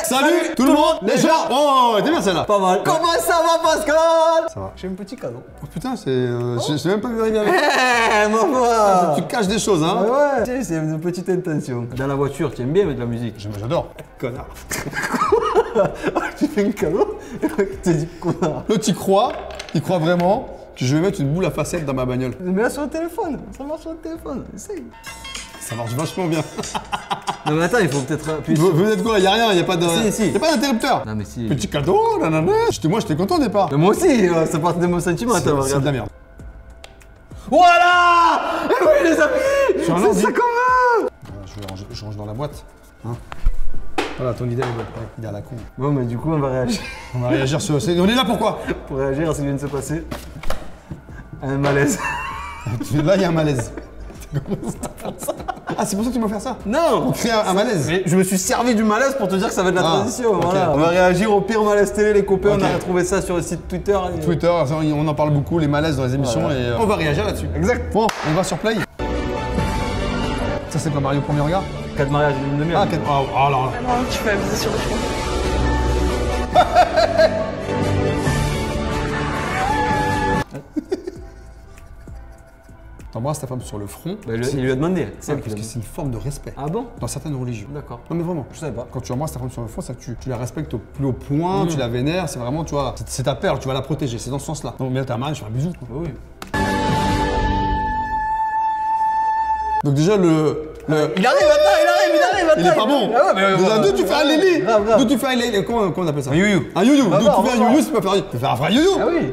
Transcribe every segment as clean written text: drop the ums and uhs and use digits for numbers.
Salut tout le monde, les gens. Oh, t'es bien celle-là. Pas mal. Comment ça va, Pascal? Ça va. J'ai un petit cadeau. Oh putain, c'est... je sais même pas vu arriver avec. Eh, maman. Tu caches des choses, hein. Ouais, c'est une petite intention. Dans la voiture, tu aimes bien mettre de la musique. J'adore. Connard. Tu fais un cadeau et le mec te dit connard. L'autre, il croit vraiment que je vais mettre une boule à facettes dans ma bagnole. Mets-la sur le téléphone. Ça marche sur le téléphone. Essaye. Ça marche vachement bien. Non mais attends, il faut peut-être appuyer. Vous êtes quoi? Y'a rien, y'a pas de... Si. Y'a pas d'interrupteur. Non mais si. Petit cadeau, nanana. Moi, j'étais content au départ. Mais moi aussi, ça part de mon sentiment. C'est de la merde. Voilà. Et oui les amis, c'est ça qu'on veut. Je range dans la boîte. Hein, voilà, ton idée, il est à la con. Bon mais du coup, on va réagir. On va réagir sur... On est là pourquoi? Pour réagir à ce qui vient de se passer. Un malaise. Là, il y a un malaise. Ah, c'est pour ça que tu m'as fait ça? Non. Pour créer un malaise. Mais je me suis servi du malaise pour te dire que ça va être la transition. Okay. Voilà. On va réagir au pire malaise télé, les copains. Okay. On a retrouvé ça sur le site Twitter. Twitter, on en parle beaucoup, les malaises dans les émissions. Voilà. Et on va réagir là-dessus. Exact. Bon, on va sur Play. Ça, c'est pas Mario premier regard? 4 mariages d'une demi-heure. Ah, 4. Oh, alors. Ah non, tu peux abuser sur le front. T'embrasses ta femme sur le front. Bah, il lui a demandé. Parce que c'est une forme de respect. Ah bon? Dans certaines religions. D'accord. Non mais vraiment. Je savais pas. Quand tu embrasses ta femme sur le front, c'est que tu la respectes au plus haut point, tu la vénères, c'est vraiment, tu vois, c'est ta perle, tu vas la protéger, c'est dans ce sens-là. Donc mais là, t'as un mariage, tu fais un bisou. Quoi. Oui. Donc déjà Il arrive, attends. il est pas bon. Ah ouais, mais D'où tu fais un lili? Grave. D'où tu fais un lili? Comment on appelle ça? Un you-you. Un you-you. D'où tu voir, fais un you-you, c'est pas faire. Tu peux faire un vrai you-you. Ah oui.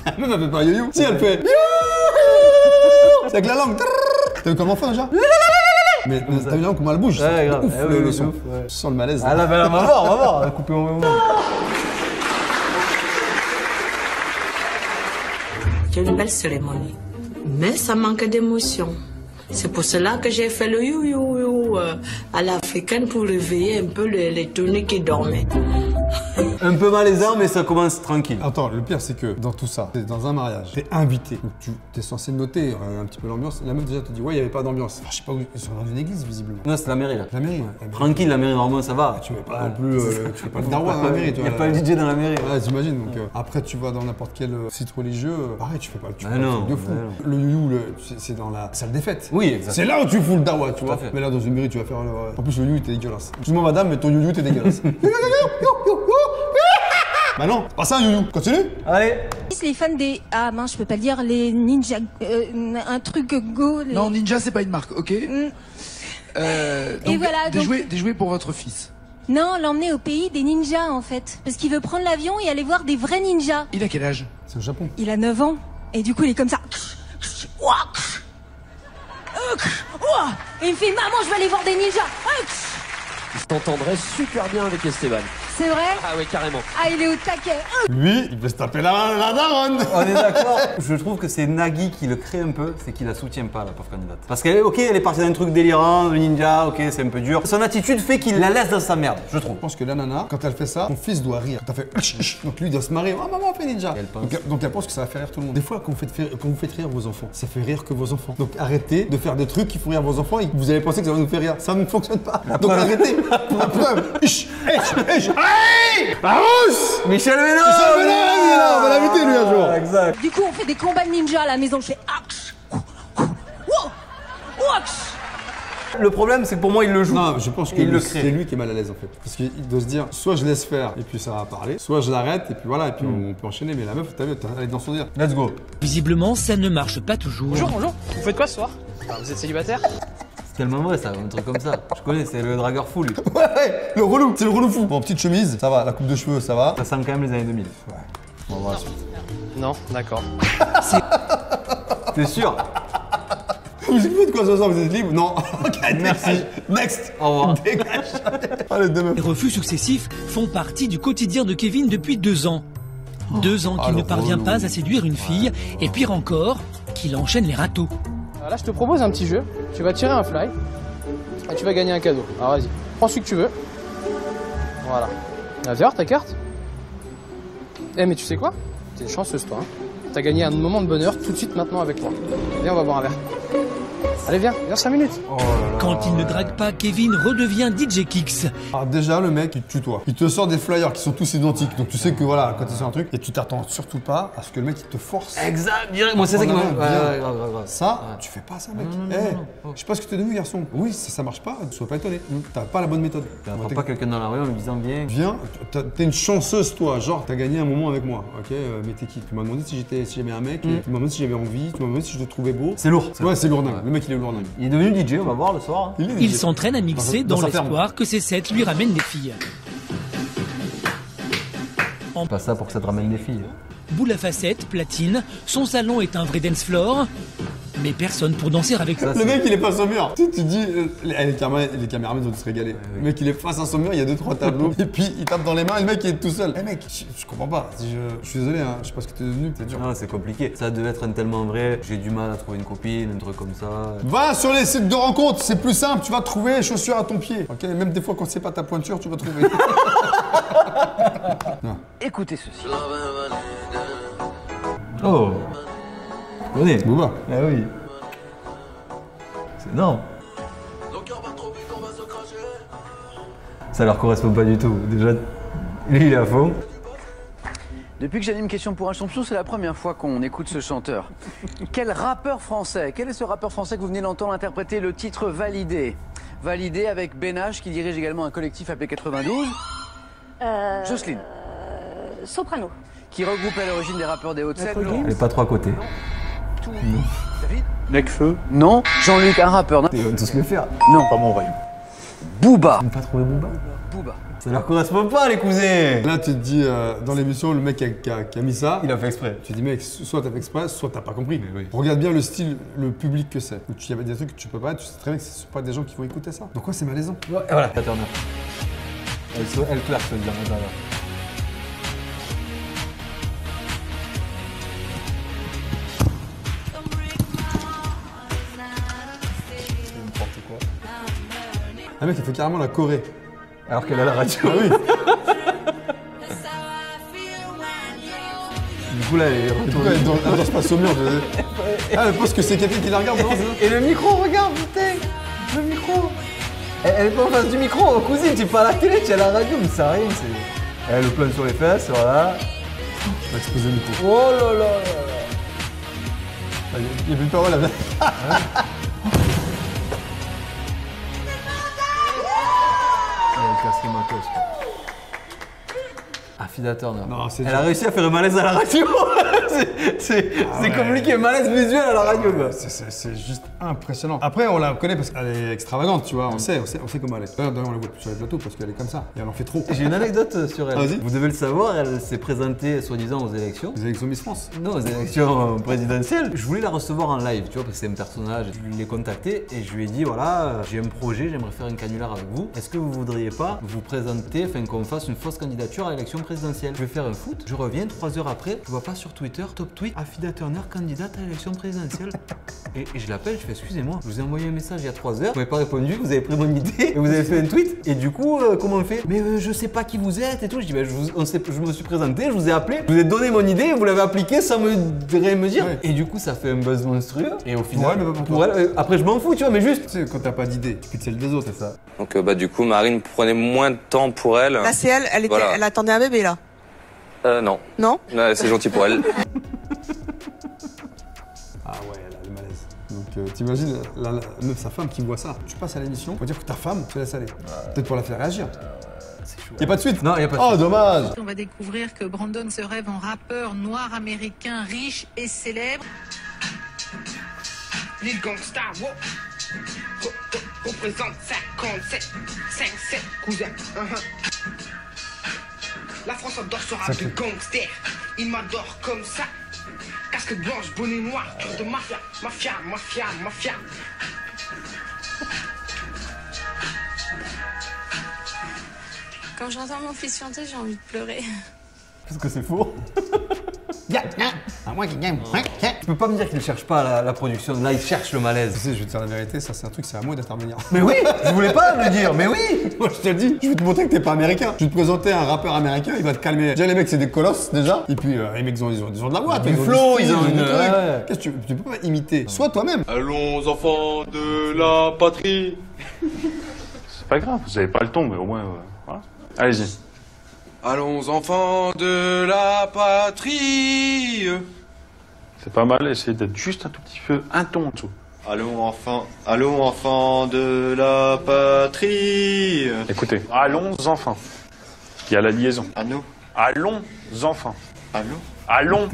La meuf, elle fait pas un you-you. Si, elle fait you. C'est avec la langue. T'as vu comme enfant déjà? Mais t'as vu la langue comment elle bouge? Ouais, grave. Ouf, Oui, le son. ouf, ouais. Je sens le malaise. Ah là, on va voir. On va couper au moment. C'est une belle cérémonie, mais ça manque d'émotion. C'est pour cela que j'ai fait le you à l'africaine pour réveiller un peu les tournées qui dormaient. Un peu malaisant, mais ça commence tranquille. Attends, le pire c'est que dans tout ça, t'es dans un mariage, t'es invité, donc tu es censé noter un petit peu l'ambiance. La meuf déjà te dit ouais, il y avait pas d'ambiance. Enfin, je sais pas où, ils sont dans une église visiblement. Non, c'est la mairie là. La mairie, Tranquille, la mairie, normalement ça va. Tu mets pas non plus, tu fais pas le dawa dans la mairie, tu vois. Il n'y a pas le DJ dans la mairie. Ouais, t'imagines. Donc après, tu vas dans n'importe quel site religieux, pareil, tu fais pas le truc de fou. Non. Le you, c'est dans la salle des fêtes. Oui, exactement. C'est là où tu fous le dawa, tu vois. fait. Mais là, dans une mairie, tu vas faire. En plus, le you, t'es dégueulasse. Excuse-moi, madame, mais ton you, t'es dégueulasse. Bah non, c'est pas ça un you. Continue. Allez. Les fans des... Ah mince, je peux pas le dire, les ninja... un truc go... Les... Non, Ninja, c'est pas une marque, ok Et donc, voilà, des jouets pour votre fils. Non, l'emmener au pays des ninjas, en fait. Parce qu'il veut prendre l'avion et aller voir des vrais ninjas. Il a quel âge? C'est au Japon. Il a 9 ans. Et du coup, il est comme ça. Et il me fait, maman, je vais aller voir des ninjas. Il s'entendrait super bien avec Esteban. C'est vrai? Ah oui, carrément. Ah, il est au taquet. Lui, il peut se taper la daronne. On est d'accord. Je trouve que c'est Nagui qui le crée un peu, c'est qu'il la soutient pas, la pauvre candidate. Parce qu'elle elle est partie d'un truc délirant, le ninja, ok, c'est un peu dur. Son attitude fait qu'il la laisse dans sa merde, je trouve. Je pense que la nana, quand elle fait ça, ton fils doit rire. T'as fait donc lui il doit se marrer. Oh maman, fait ninja. Donc elle pense que ça va faire rire tout le monde. Des fois, quand vous faites rire vos enfants, ça fait rire que vos enfants. Donc arrêtez de faire des trucs qui font rire vos enfants et vous allez penser que ça va nous faire rire. Ça ne fonctionne pas. Donc arrêtez. La preuve. Hey, la rousse. Michel Ménard. On va l'inviter lui un jour. Exact. Du coup, on fait des combats de ninja à la maison. Je fais... Le problème, c'est que pour moi, il le joue. Non, je pense que c'est lui qui est mal à l'aise en fait. Parce qu'il doit se dire, soit je laisse faire et puis ça va parler, soit je l'arrête et puis voilà, et puis on peut enchaîner. Mais la meuf, t'as vu, elle est dans son délire. Let's go. Visiblement, ça ne marche pas toujours. Bonjour. Vous faites quoi ce soir? Vous êtes célibataire? C'est tellement vrai ça, un truc comme ça. Je connais, c'est le dragueur fou lui. Ouais, le relou, c'est le relou fou. Bon, petite chemise, ça va, la coupe de cheveux, ça va. Ça sent quand même les années 2000. Ouais. Bon, voilà. Non, d'accord. T'es sûr? Vous écoutez de quoi ça sort, vous êtes libre? Non. Ok, merci. Next. Au revoir. Dégage. Allez, demain. Les refus successifs font partie du quotidien de Kevin depuis 2 ans. 2 ans qu'il ne parvient pas à séduire une fille, et pire encore, qu'il enchaîne les râteaux. Là, je te propose un petit jeu. Tu vas tirer un fly et tu vas gagner un cadeau. Alors vas-y, prends celui que tu veux. Voilà. Viens voir ta carte. Eh mais tu sais quoi? T'es chanceuse toi. Hein. T'as gagné un moment de bonheur tout de suite maintenant avec moi. Viens, on va boire un verre. Allez, viens 5 minutes. Oh là là. Quand il ne drague pas, Kevin redevient DJ Kicks. Alors déjà, le mec, il te tutoie. Il te sort des flyers qui sont tous identiques. Donc tu sais que voilà, quand il sort un truc, et tu t'attends surtout pas à ce que le mec, il te force. Exact, direct. Moi, c'est ça qui m'a. Bien. Grave. Ça, tu fais pas ça, mec. Je sais pas ce que t'es devenu, garçon. Oui, si ça marche pas, ne sois pas étonné. T'as pas la bonne méthode. T'attends pas quelqu'un dans la rue en lui disant viens. Viens, t'es une chanceuse, toi. Genre, t'as gagné un moment avec moi. Ok, mais t'es qui? Tu m'as demandé si j'avais un mec, tu m'as demandé si j'avais envie, tu m'as demandé si je te trouvais beau. C'est lourd. Ouais, c'est lourd dingue. Le mec, il est lourd dingue. Il est devenu DJ, on va voir le soir. Il s'entraîne à mixer Dans dans sa ferme. l'espoir que ces sets lui ramènent des filles. Pas ça pour que ça te ramène des filles. Boule à facettes, platine, son salon est un vrai dance floor, mais personne pour danser avec ça. Le mec, il est face au mur. Tu dis, les caméramans vont se régaler. Le mec, il est face à son mur, il y a 2-3 tableaux. Et puis, il tape dans les mains et le mec, il est tout seul. Eh mec, je comprends pas. Je suis désolé, hein. Je sais pas ce que t'es devenu, c'est dur. Non, c'est compliqué. Ça devait être tellement vrai. J'ai du mal à trouver une copine, un truc comme ça. Va sur les sites de rencontres, c'est plus simple. Tu vas trouver chaussures à ton pied. Ok, même des fois, quand c'est pas ta pointure, tu vas trouver. Écoutez ceci. Oh. Tu connais Booba. Ah oui. C'est énorme. Ça leur correspond pas du tout. Déjà, lui, il est à fond. Depuis que j'anime Question pour un champion, c'est la première fois qu'on écoute ce chanteur. Quel rappeur français? Quel est ce rappeur français que vous venez d'entendre interpréter le titre Validé? Validé avec Ben H, qui dirige également un collectif appelé 92. Jocelyne. Soprano. Qui regroupe à l'origine des rappeurs des Hauts-de-Seine. Elle est pas trop à côté. David. Necfeu. Non. Jean-Luc, un rappeur. Non. Ils vont tous le faire. Non. Pas mon royaume. Booba. Ils n'ont pas trouvé Booba. Booba. Ça leur correspond pas, les cousins. Là, tu te dis, dans l'émission, le mec qui a mis ça, Il a fait exprès. tu te dis, mec, soit t'as fait exprès, soit t'as pas compris. oui. Regarde bien le style, le public que c'est. Il y avait des trucs que tu peux pas, tu sais très bien que ce sont pas des gens qui vont écouter ça. Donc, ouais, c'est malaisant. Ouais, et voilà. Turner. Elle twerk, je veux dire, là. Un mec, il fait carrément la Corée. Alors qu'elle a la radio. Ah oui. Du coup, là, elle est Pourquoi elle danse pas au mur Ah, elle pense que c'est quelqu'un qui la regarde, non? Et le micro, regarde, putain. Le micro. Elle est pas en face du micro, cousine, tu es pas à la télé, tu es à la radio, mais ça rien, c'est... Elle le plane sur les fesses, voilà. On va exploser le micro. Oh là là là Ah, il y a plus de parole là. Elle casse les matos. Affida Turner. Non, c'est Elle dur. a réussi à faire un malaise à la radio. C'est compliqué, malaise visuel à la radio, quoi. C'est juste impressionnant. Après, on la connaît parce qu'elle est extravagante, tu vois. On sait comment elle est. D'ailleurs, on la voit plus sur les plateaux parce qu'elle est comme ça. Et elle en fait trop. J'ai une anecdote sur elle. Vas-y. Vous devez le savoir, elle s'est présentée soi-disant aux élections. Les élections Miss France. Non, aux élections présidentielles. Je voulais la recevoir en live, tu vois, parce que c'est un personnage. Je l'ai contacté et je lui ai dit voilà, j'ai un projet, j'aimerais faire un canular avec vous. Est-ce que vous voudriez pas vous présenter, enfin qu'on fasse une fausse candidature à l'élection présidentielle? Je vais faire un foot, je reviens 3 heures après, je vois pas sur Twitter, top tweet, Affida Turner candidate à l'élection présidentielle. et je l'appelle, je fais excusez-moi, je vous ai envoyé un message il y a 3 heures, vous m'avez pas répondu, vous avez pris mon idée et vous avez fait un tweet. Et du coup, comment on fait? Mais je sais pas qui vous êtes et tout. Je dis je me suis présenté, je vous ai appelé, je vous ai donné mon idée, vous l'avez appliquée sans rien me dire. Ouais. Et du coup, ça fait un buzz monstrueux. Et au final, Ouais, mais pas pour pour elle, après je m'en fous, tu vois, mais juste. Tu sais, quand t'as pas d'idée, tu piques celle des autres, c'est ça. Donc du coup, Marine prenait moins de temps pour elle. Là, c'est elle, Voilà. elle attendait un bébé, là. Non. Non? C'est gentil pour elle. Ah ouais, là, le malaise. Donc t'imagines, même sa femme qui voit ça. Tu passes à l'émission, faut dire que ta femme, tu laisses aller. Peut-être pour la faire réagir. C'est chaud. Y'a pas de suite? Non, y a pas de Oh, suite. dommage! On va découvrir que Brandon se rêve en rappeur noir américain riche et célèbre. Les gangsters, wow. Représente 57, 5-7, cousin. La France adore ce rap de gangster. Il m'adore comme ça. Casque blanche, bonnet noir, cœur de mafia. Mafia, mafia, mafia. Quand j'entends mon fils chanter, j'ai envie de pleurer. Parce que c'est faux. Yeah. moi qui gagne. Tu peux pas me dire qu'il cherche pas la production. Là, il cherche le malaise. Tu sais, je vais te dire la vérité, ça c'est un truc, c'est à moi d'intervenir. Mais oui, je voulais pas le dire, mais oui. Moi je te le dis, je vais te montrer que t'es pas américain. Je vais te présenter un rappeur américain, il va te calmer. Déjà les mecs c'est des colosses déjà. Et puis les mecs ils ont de la voix, du flow, ils ont des une. trucs. Ouais. Qu'est-ce que tu peux pas imiter? Sois toi-même. Allons enfants de la patrie. C'est pas grave, vous avez pas le ton, mais au moins voilà. Allez-y. Allons enfants de la patrie. C'est pas mal, essayez d'être juste un tout petit peu un ton en dessous. Allons enfants de la patrie. Écoutez, allons enfants. Il y a la liaison. Allons enfants. Allons.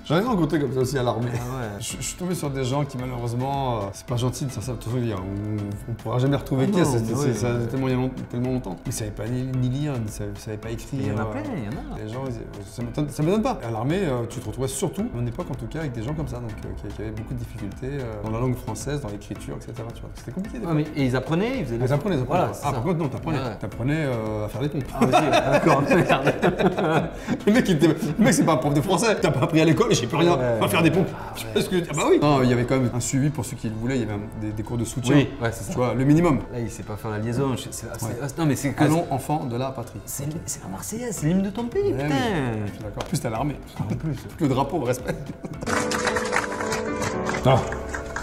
J'en ai rencontré comme ça aussi à l'armée. Ah ouais. Je suis tombé sur des gens qui malheureusement, c'est pas gentil de faire ça, on pourra jamais retrouver qui ça a tellement longtemps. Ils savaient pas ni lire, ils savaient pas écrire. Il y en a plein, il y en a. Les gens, ça m'étonne pas. À l'armée, tu te retrouvais surtout, à mon époque en tout cas, avec des gens comme ça, donc qui avaient beaucoup de difficultés dans la langue française, dans l'écriture, etc. C'était compliqué. Et ils apprenaient, ils faisaient des... Ils apprenaient. Voilà, par contre non, t'apprenais à faire des pompes. Ah vas-y, d'accord, merde. Le mec c'est pas un prof de français, t'as pas appris à l'école, j'ai plus rien, on va faire des pompes. Ah bah oui. Non, il y avait quand même un suivi pour ceux qui le voulaient, il y avait des cours de soutien. Oui, ouais, c'est ça. Tu vois, le minimum. Là, il sait pas faire la liaison. Non, mais c'est que... Allons enfants de la patrie. C'est la Marseillaise, c'est l'hymne de ton pays, putain. Je suis d'accord. En plus, t'as l'armée. En plus, le drapeau, respect. Ah,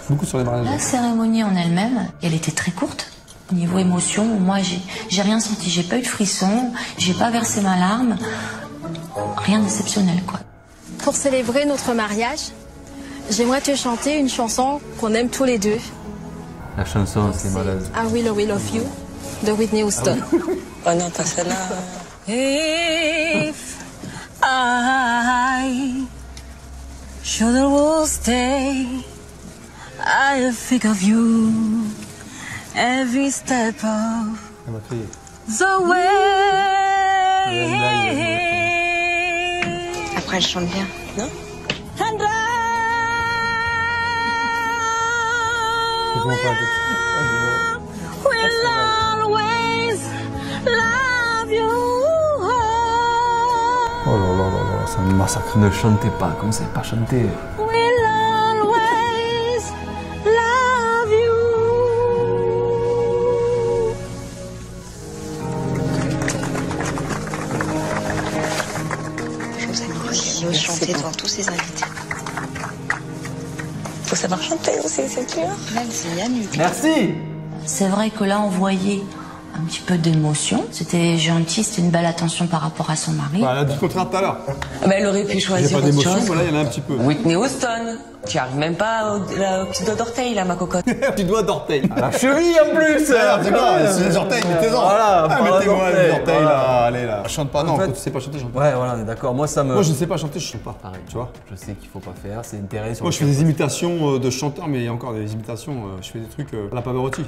beaucoup sur les mariages. La cérémonie en elle-même, elle était très courte. Au niveau émotion, moi, j'ai rien senti. J'ai pas eu de frisson, j'ai pas versé ma larme. Rien d'exceptionnel, quoi. Pour célébrer notre mariage, j'aimerais te chanter une chanson qu'on aime tous les deux. La chanson, c'est malade. I Will Love You de Whitney Houston. Oh non, pas celle-là. If I should will stay, I think of you every step of the way. Après, elle chante bien, non? And I will always love you. Oh là là là là, c'est un massacre. Ne chantez pas, comme c'est pas chanter. Will always love you. Il veut chanter devant tous ses invités. Faut savoir chanter aussi, c'est clair. Là, c'est Yannick. Merci. C'est vrai que là, on voyait un petit peu d'émotion. C'était gentil, c'était une belle attention par rapport à son mari. Bah, elle a dit le contraire tout à l'heure. Mais elle aurait pu Il choisir n'y a pas autre d'émotion, chose. voilà, il y en a un petit peu. Whitney Houston. Tu arrives même pas au petit doigt d'orteil, là, ma cocotte. Petit doigt d'orteil. À la cheville en plus. C'est les orteils, mettez-en. Voilà, mettez-moi les orteils voilà. là, allez là. Chante pas, non, En fait, quand tu sais pas chanter, chante pas. Ouais, voilà, on est d'accord. Moi, ça me... Moi, je ne sais pas chanter, je chante pas. Pareil, tu vois. Je sais qu'il faut pas faire, c'est intérêt sur Moi, je fais des imitations de chanteurs, mais il y a encore des imitations. Je fais des trucs à la Pavarotti.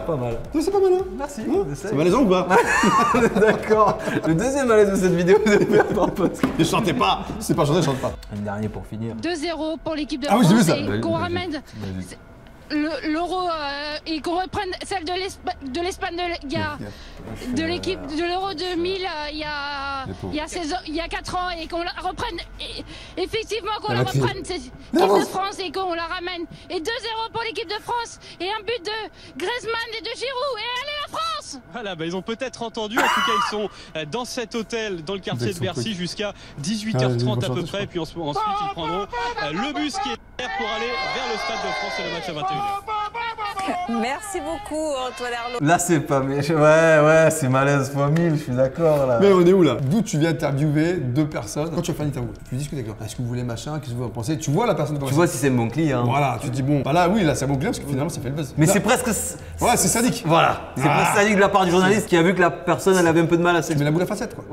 Pas mal. C'est pas mal, hein? Merci. C'est malaisant ou pas? D'accord. Le deuxième malaise de cette vidéo de faire par poste. Ne chantez pas. Si c'est pas chanter, chante pas. Un dernier pour finir. 2-0 pour l'équipe de Ah oui, j'ai vu France ça. et qu'on ramène l'euro et qu'on reprenne celle de l'Espagne de l'équipe de l'Euro 2000 il y a 4 ans et qu'on la reprenne effectivement qu'on la reprenne cette équipe de France et qu'on la ramène et 2-0 pour l'équipe de France et un but de Griezmann et de Giroud et allez la France. Voilà, bah, ils ont peut-être entendu, en tout cas ils sont dans cet hôtel dans le quartier de Bercy jusqu'à 18h30 à peu près, puis ensuite ils prendront le bus qui est derrière pour aller vers le Stade de France et le match à 21h. Merci beaucoup, Antoine Arnaud. Là, c'est pas... Ouais, c'est malaise fois 1000, je suis d'accord, là. Mais on est où, là? D'où tu viens interviewer deux personnes. Quand tu vas faire une interview, tu discutes avec eux. Est-ce que vous voulez machin? Qu'est-ce que vous en pensez? Tu vois la personne comme ça. Tu vois si c'est un bon client. Voilà, tu te dis bon, bah là, oui, là, c'est un bon client parce que finalement, ça fait le buzz. Mais là, c'est presque... Ouais, c'est sadique. Voilà. C'est presque sadique de la part du journaliste qui a vu que la personne, elle avait un peu de mal à s'exprimer. Mais la boule à facettes, quoi.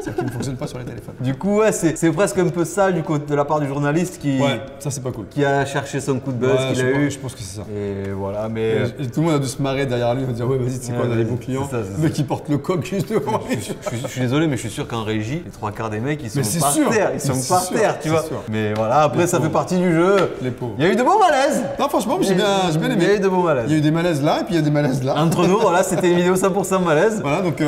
Ça qui ne fonctionne pas sur les téléphones. Du coup, ouais, c'est presque un peu ça de la part du journaliste qui... Ouais, ça c'est pas cool. qui a cherché son coup de buzz Ouais, qu'il a eu. Je pense que c'est ça. Et voilà, mais. Et tout le monde a dû se marrer derrière lui, on va dire ouais vas-y c'est quoi, on a les bons clients. Le mec qui porte le coq juste devant lui. Je suis désolé, mais je suis sûr qu'en régie, les 3/4 des mecs ils sont par terre. Ils sont par terre, tu vois. Mais voilà, après ça fait partie du jeu. Les pauvres. Il y a eu de bons malaises. Non, franchement, j'ai bien aimé. Il y a eu de bons malaises. Il y a eu des malaises là et puis il y a des malaises là. Entre nous, voilà, c'était une vidéo 100% malaise. Voilà, donc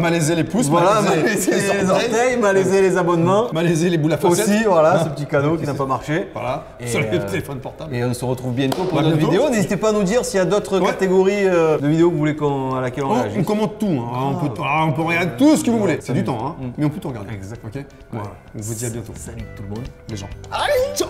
malaiser les pouces, voilà, malaiser les orteils, malaiser les abonnements. Malaiser les boules à facettes. Aussi, voilà, ce petit cadeau qui n'a pas marché. Voilà, sur le téléphone portable. Et on se retrouve bientôt pour d'autres vidéos. N'hésitez pas à nous dire s'il y a d'autres catégories de vidéos que vous voulez à laquelle on réagisse. On commente tout, on peut regarder tout ce que vous voulez. C'est du temps, mais on peut tout regarder. Exact. Ok. Voilà. On vous dit à bientôt. Salut tout le monde. Les gens. Allez, ciao.